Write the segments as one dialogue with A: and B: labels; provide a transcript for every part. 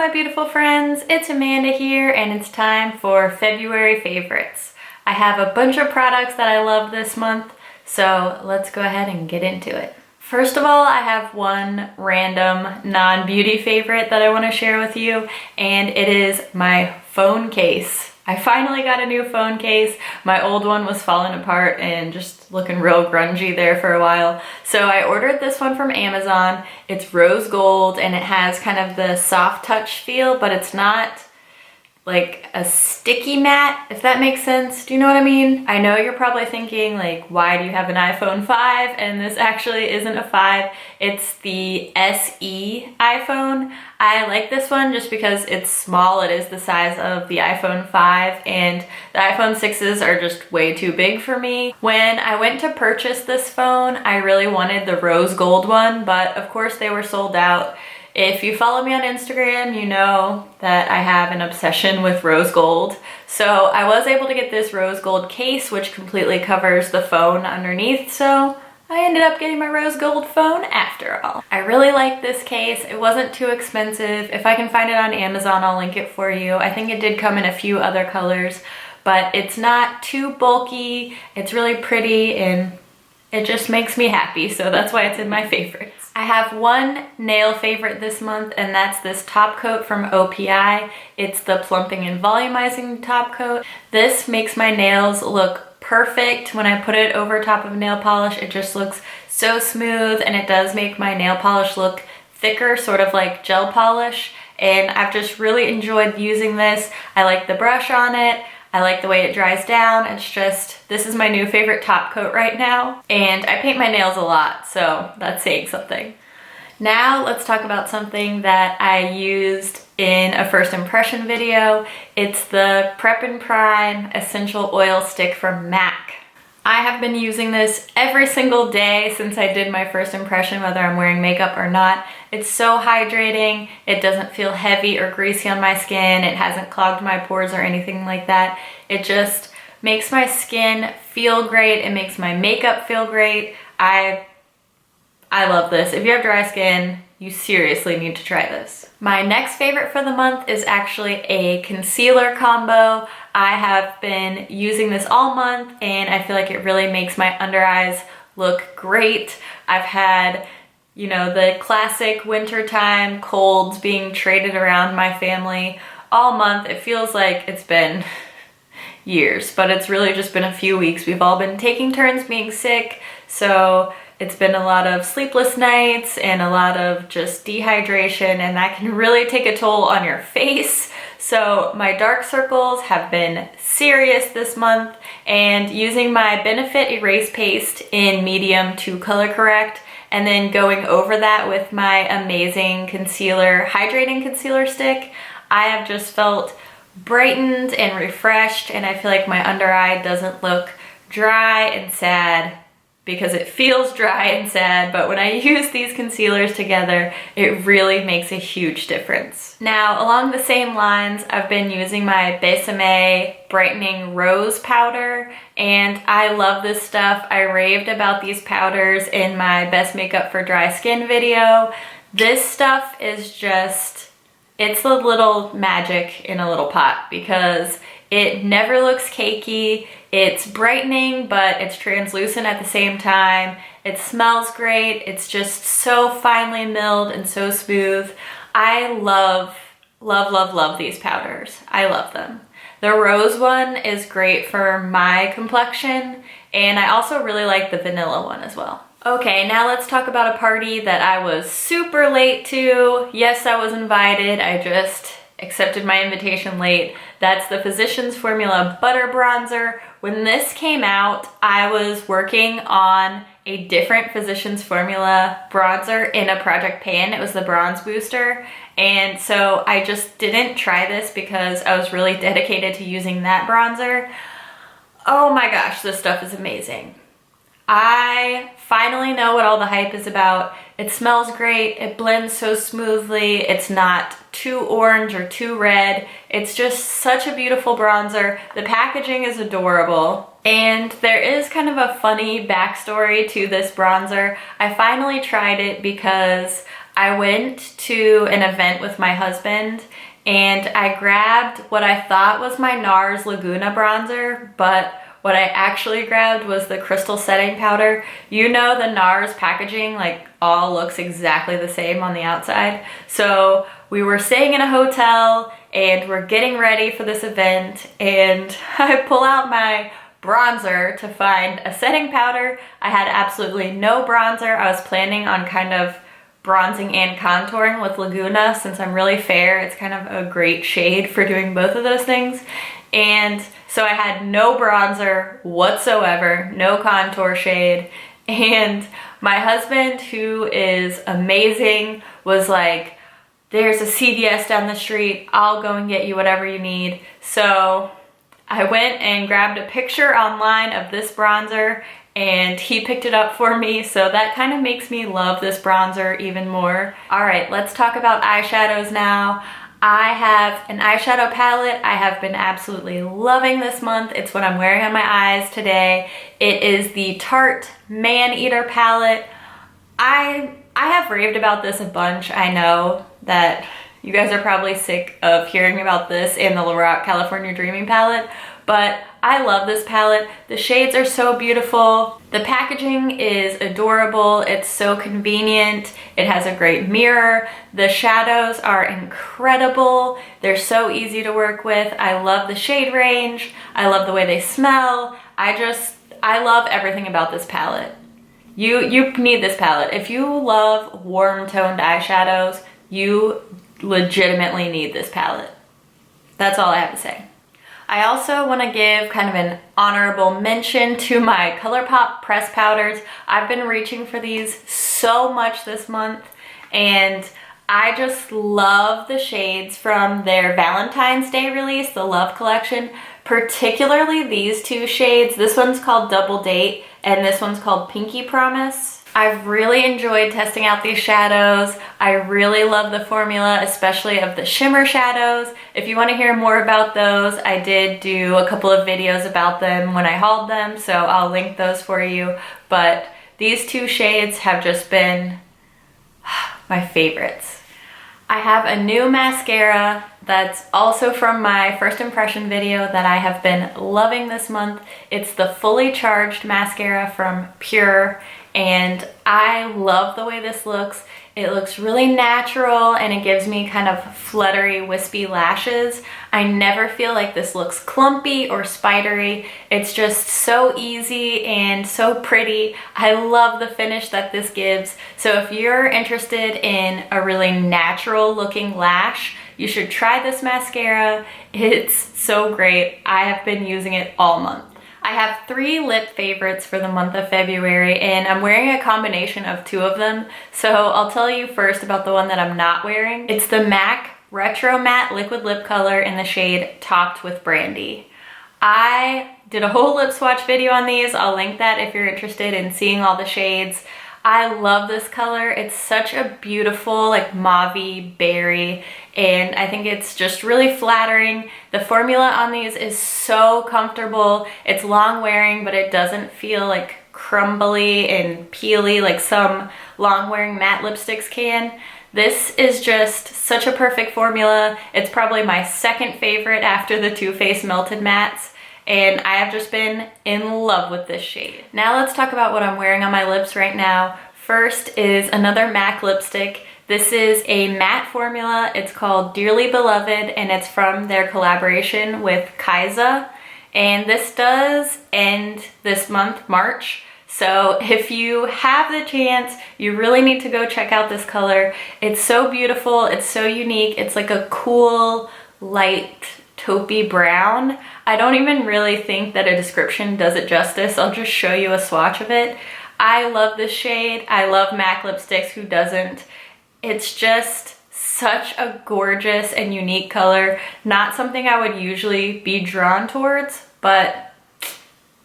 A: my beautiful friends, it's Amanda here and it's time for February favorites. I have a bunch of products that I love this month, so let's go ahead and get into it. First of all, I have one random non-beauty favorite that I want to share with you, and it is my phone case. I finally got a new phone case. My old one was falling apart and just looking real grungy there for a while. So I ordered this one from Amazon. It's rose gold and it has kind of the soft touch feel, but it's not like a sticky matte, if that makes sense. Do you know what I mean? I know you're probably thinking like, why do you have an iPhone 5? And this actually isn't a 5, it's the SE iPhone. I like this one just because it's small. It is the size of the iPhone 5 and the iPhone 6s are just way too big for me. When I went to purchase this phone, I really wanted the rose gold one, but of course they were sold out. If you follow me on Instagram, you know that I have an obsession with rose gold. So I was able to get this rose gold case, which completely covers the phone underneath. So I ended up getting my rose gold phone after all. I really like this case. It wasn't too expensive. If I can find it on Amazon, I'll link it for you. I think it did come in a few other colors, but it's not too bulky. It's really pretty and it just makes me happy. So that's why it's in my favorites. I have one nail favorite this month, and that's this top coat from OPI. It's the plumping and volumizing top coat. This makes my nails look perfect. When I put it over top of nail polish, it just looks so smooth, and it does make my nail polish look thicker, sort of like gel polish. And I've just really enjoyed using this. I like the brush on it. I like the way it dries down. It's just, this is my new favorite top coat right now. And I paint my nails a lot, so that's saying something. Now let's talk about something that I used in a first impression video. It's the Prep and Prime Essential Oil Stick from MAC. I have been using this every single day since I did my first impression, whether I'm wearing makeup or not. It's so hydrating. It doesn't feel heavy or greasy on my skin. It hasn't clogged my pores or anything like that. It just makes my skin feel great. It makes my makeup feel great. I love this. If you have dry skin, you seriously need to try this. My next favorite for the month is actually a concealer combo. I have been using this all month and I feel like it really makes my under eyes look great. I've had, you know, the classic wintertime colds being traded around my family all month. It feels like it's been years, but it's really just been a few weeks. We've all been taking turns being sick, so it's been a lot of sleepless nights and a lot of just dehydration, and that can really take a toll on your face. So my dark circles have been serious this month, and using my Benefit Erase Paste in medium to color correct, and then going over that with my amazing concealer, hydrating concealer stick, I have just felt brightened and refreshed, and I feel like my under eye doesn't look dry and sad, because it feels dry and sad, but when I use these concealers together, it really makes a huge difference. Now, along the same lines, I've been using my Besame Brightening Rose Powder, and I love this stuff. I raved about these powders in my Best Makeup for Dry Skin video. This stuff is just, it's a little magic in a little pot because it never looks cakey. It's brightening, but it's translucent at the same time. It smells great. It's just so finely milled and so smooth. I love, love, love, love these powders. I love them. The rose one is great for my complexion, and I also really like the vanilla one as well. Okay, now let's talk about a party that I was super late to. Yes, I was invited. I just accepted my invitation late. That's the Physicians Formula Butter Bronzer. When this came out, I was working on a different Physicians Formula bronzer in a project pan. It was the Bronze Booster. And so I just didn't try this because I was really dedicated to using that bronzer. Oh my gosh, this stuff is amazing. I finally know what all the hype is about. It smells great, it blends so smoothly, it's not too orange or too red. It's just such a beautiful bronzer. The packaging is adorable. And there is kind of a funny backstory to this bronzer. I finally tried it because I went to an event with my husband and I grabbed what I thought was my NARS Laguna bronzer, but what I actually grabbed was the Crystal Setting Powder. You know the NARS packaging like all looks exactly the same on the outside. So we were staying in a hotel and we're getting ready for this event, and I pull out my bronzer to find a setting powder. I had absolutely no bronzer. I was planning on kind of bronzing and contouring with Laguna since I'm really fair. It's kind of a great shade for doing both of those things. And so I had no bronzer whatsoever, no contour shade. And my husband, who is amazing, was like, there's a CVS down the street. I'll go and get you whatever you need. So I went and grabbed a picture online of this bronzer and he picked it up for me. So that kind of makes me love this bronzer even more. All right, let's talk about eyeshadows now. I have an eyeshadow palette I have been absolutely loving this month. It's what I'm wearing on my eyes today. It is the Tarte Man Eater palette. I have raved about this a bunch. I know that you guys are probably sick of hearing about this and the Lorac California Dreaming palette, but I love this palette. The shades are so beautiful. The packaging is adorable. It's so convenient. It has a great mirror. The shadows are incredible. They're so easy to work with. I love the shade range. I love the way they smell. I love everything about this palette. You need this palette. If you love warm toned eyeshadows, you legitimately need this palette. That's all I have to say. I also want to give kind of an honorable mention to my ColourPop press powders. I've been reaching for these so much this month, and I just love the shades from their Valentine's Day release, the Love Collection, particularly these two shades. This one's called Double Date and this one's called Pinky Promise. I've really enjoyed testing out these shadows. I really love the formula, especially of the shimmer shadows. If you want to hear more about those, I did do a couple of videos about them when I hauled them, so I'll link those for you. But these two shades have just been my favorites. I have a new mascara that's also from my first impression video that I have been loving this month. It's the Fully Charged mascara from Pure, and I love the way this looks. It looks really natural and it gives me kind of fluttery, wispy lashes. I never feel like this looks clumpy or spidery. It's just so easy and so pretty. I love the finish that this gives. So if you're interested in a really natural looking lash, you should try this mascara. It's so great. I have been using it all month. I have 3 lip favorites for the month of February, and I'm wearing a combination of 2 of them. So I'll tell you first about the one that I'm not wearing. It's the MAC Retro Matte Liquid Lip Color in the shade Topped with Brandy. I did a whole lip swatch video on these. I'll link that if you're interested in seeing all the shades. I love this color. It's such a beautiful, like mauvey berry, and I think it's just really flattering. The formula on these is so comfortable. It's long wearing, but it doesn't feel like crumbly and peely like some long wearing matte lipsticks can. This is just such a perfect formula. It's probably my second favorite after the Too Faced Melted Mattes. And I have just been in love with this shade. Now let's talk about what I'm wearing on my lips right now. First is another MAC lipstick. This is a matte formula. It's called Dearly Beloved, and it's from their collaboration with Kaisa. And this does end this month, March. So if you have the chance, you really need to go check out this color. It's so beautiful, it's so unique. It's like a cool, light, taupey brown. I don't even really think that a description does it justice. I'll just show you a swatch of it. I love this shade. I love MAC lipsticks, who doesn't? It's just such a gorgeous and unique color. Not something I would usually be drawn towards, but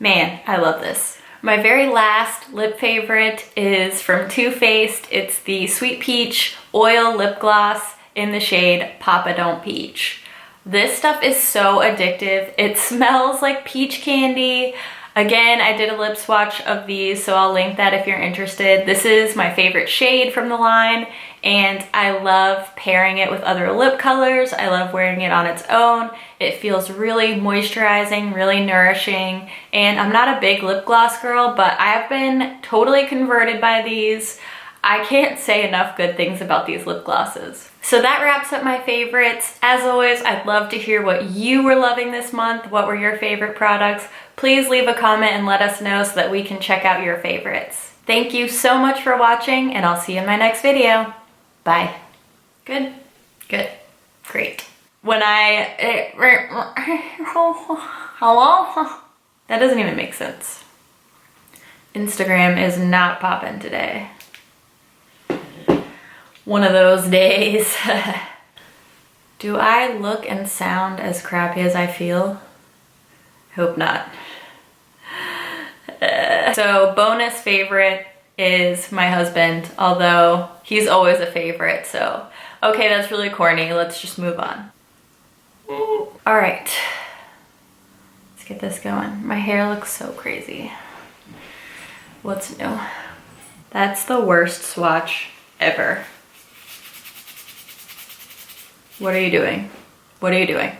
A: man, I love this. My very last lip favorite is from Too Faced. It's the Sweet Peach Oil Lip Gloss in the shade Papa Don't Peach. This stuff is so addictive. It smells like peach candy. Again, I did a lip swatch of these, so I'll link that if you're interested. This is my favorite shade from the line, and I love pairing it with other lip colors. I love wearing it on its own. It feels really moisturizing, really nourishing, and I'm not a big lip gloss girl, but I have been totally converted by these. I can't say enough good things about these lip glosses. So that wraps up my favorites. As always, I'd love to hear what you were loving this month. What were your favorite products? Please leave a comment and let us know so that we can check out your favorites. Thank you so much for watching, and I'll see you in my next video. Bye. Good, good, great. When hello? That doesn't even make sense. Instagram is not popping today. One of those days. Do I look and sound as crappy as I feel? Hope not. So bonus favorite is my husband, although he's always a favorite, so okay, that's really corny. Let's just move on. All right, let's get this going. My hair looks so crazy. What's new? That's the worst swatch ever. What are you doing? What are you doing?